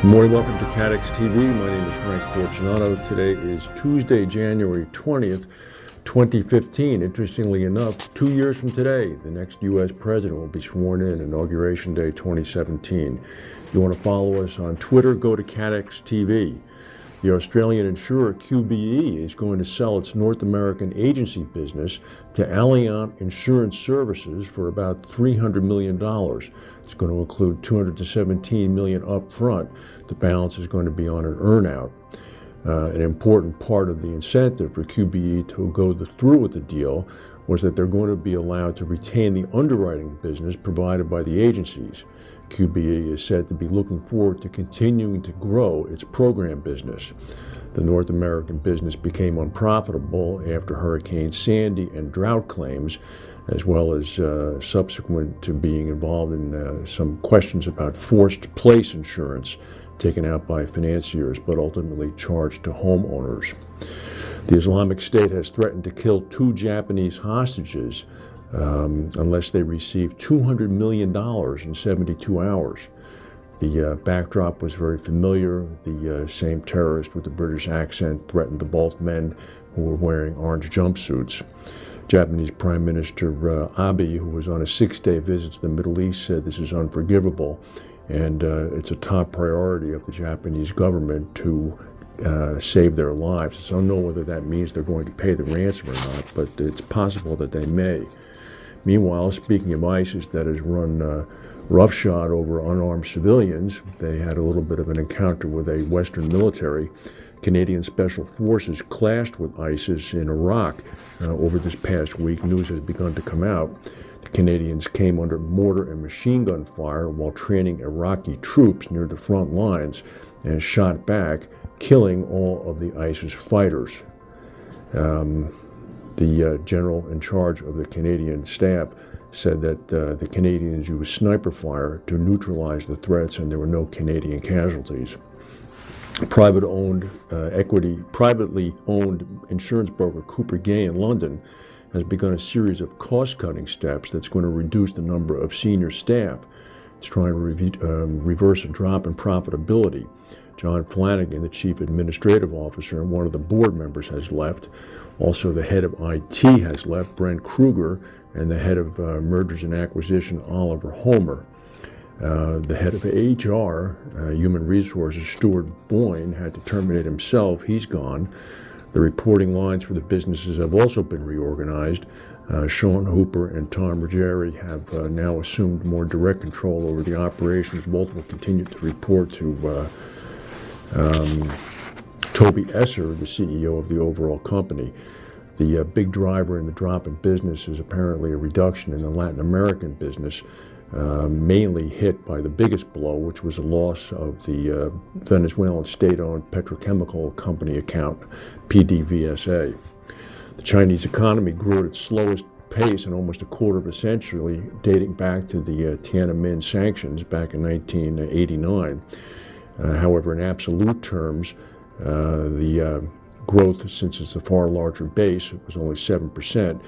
Good morning, welcome to Catex TV. My name is Frank Fortunato. Today is Tuesday, January 20th, 2015. Interestingly enough, 2 years from today, the next U.S. president will be sworn in, Inauguration Day 2017. If you want to follow us on Twitter, go to Catex TV. The Australian insurer QBE is going to sell its North American agency business to Allianz Insurance Services for about $300 million. It's going to include $217 million up front. The balance is going to be on an earnout. An important part of the incentive for QBE to go through with the deal was that they're going to be allowed to retain the underwriting business provided by the agencies. QBE is said to be looking forward to continuing to grow its program business. The North American business became unprofitable after Hurricane Sandy and drought claims, as well as subsequent to being involved in some questions about forced place insurance taken out by financiers but ultimately charged to homeowners. The Islamic State has threatened to kill 2 Japanese hostages unless they receive $200 million in 72 hours. The backdrop was very familiar. The same terrorist with the British accent threatened the both men who were wearing orange jumpsuits. Japanese Prime Minister Abe, who was on a 6-day visit to the Middle East, said this is unforgivable, and it's a top priority of the Japanese government to save their lives. So I don't know whether that means they're going to pay the ransom or not, but it's possible that they may. Meanwhile, speaking of ISIS that has run roughshod over unarmed civilians, they had a little bit of an encounter with a Western military. Canadian Special Forces clashed with ISIS in Iraq over this past week. News has begun to come out. The Canadians came under mortar and machine gun fire while training Iraqi troops near the front lines and shot back, killing all of the ISIS fighters. The general in charge of the Canadian staff said that the Canadians used sniper fire to neutralize the threats and there were no Canadian casualties. Privately owned insurance broker Cooper Gay in London has begun a series of cost-cutting steps that's going to reduce the number of senior staff. It's trying to reverse a drop in profitability. John Flanagan, the chief administrative officer and one of the board members, has left. Also, the head of IT has left, Brent Kruger, and the head of mergers and acquisition, Oliver Homer. The head of HR, Human Resources, Stuart Boyne, had to terminate himself. He's gone. The reporting lines for the businesses have also been reorganized. Sean Hooper and Tom Ruggieri have now assumed more direct control over the operations. Both will continue to report to Toby Esser, the CEO of the overall company. The big driver in the drop in business is apparently a reduction in the Latin American business, mainly hit by the biggest blow, which was a loss of the Venezuelan state-owned petrochemical company account, PDVSA. The Chinese economy grew at its slowest pace in almost a quarter of a century, dating back to the Tiananmen sanctions back in 1989. However, in absolute terms, the growth, since it's a far larger base, it was only 7%,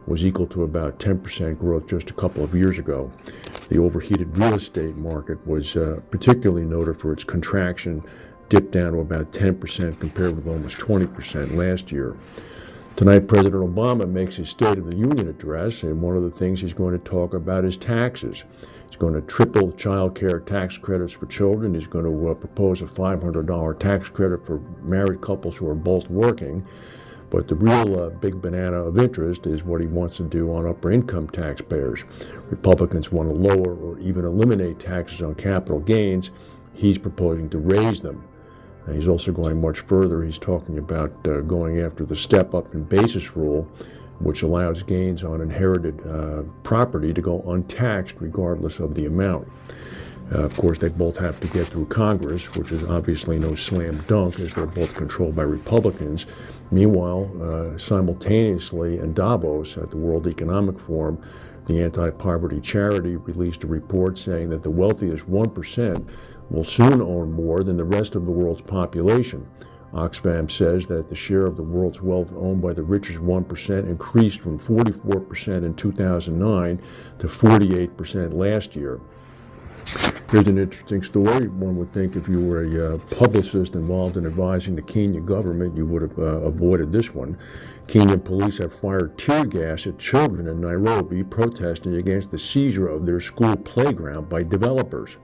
was equal to about 10% growth just a couple of years ago. The overheated real estate market was particularly noted for its contraction, dipped down to about 10% compared with almost 20% last year. Tonight, President Obama makes his State of the Union address, and one of the things he's going to talk about is taxes. He's going to triple child care tax credits for children. He's going to propose a $500 tax credit for married couples who are both working. But the real big banana of interest is what he wants to do on upper income taxpayers. Republicans want to lower or even eliminate taxes on capital gains. He's proposing to raise them. And he's also going much further. He's talking about going after the step-up in basis rule, which allows gains on inherited property to go untaxed regardless of the amount. Of course, they both have to get through Congress, which is obviously no slam dunk, as they're both controlled by Republicans. Meanwhile, simultaneously in Davos at the World Economic Forum, the anti-poverty charity released a report saying that the wealthiest 1% will soon own more than the rest of the world's population. Oxfam says that the share of the world's wealth owned by the richest 1% increased from 44% in 2009 to 48% last year. Here's an interesting story. One would think if you were a publicist involved in advising the Kenyan government, you would have avoided this one. Kenyan police have fired tear gas at children in Nairobi protesting against the seizure of their school playground by developers.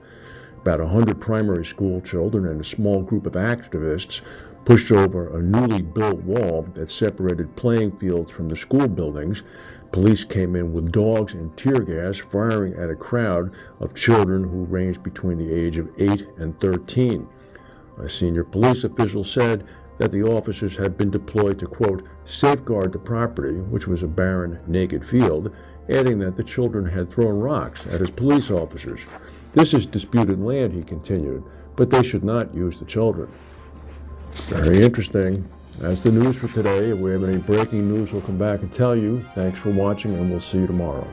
About 100 primary school children and a small group of activists pushed over a newly built wall that separated playing fields from the school buildings. Police came in with dogs and tear gas, firing at a crowd of children who ranged between the age of 8 and 13. A senior police official said that the officers had been deployed to, quote, safeguard the property, which was a barren, naked field, adding that the children had thrown rocks at his police officers. This is disputed land, he continued, but they should not use the children. Very interesting. That's the news for today. If we have any breaking news, we'll come back and tell you. Thanks for watching, and we'll see you tomorrow.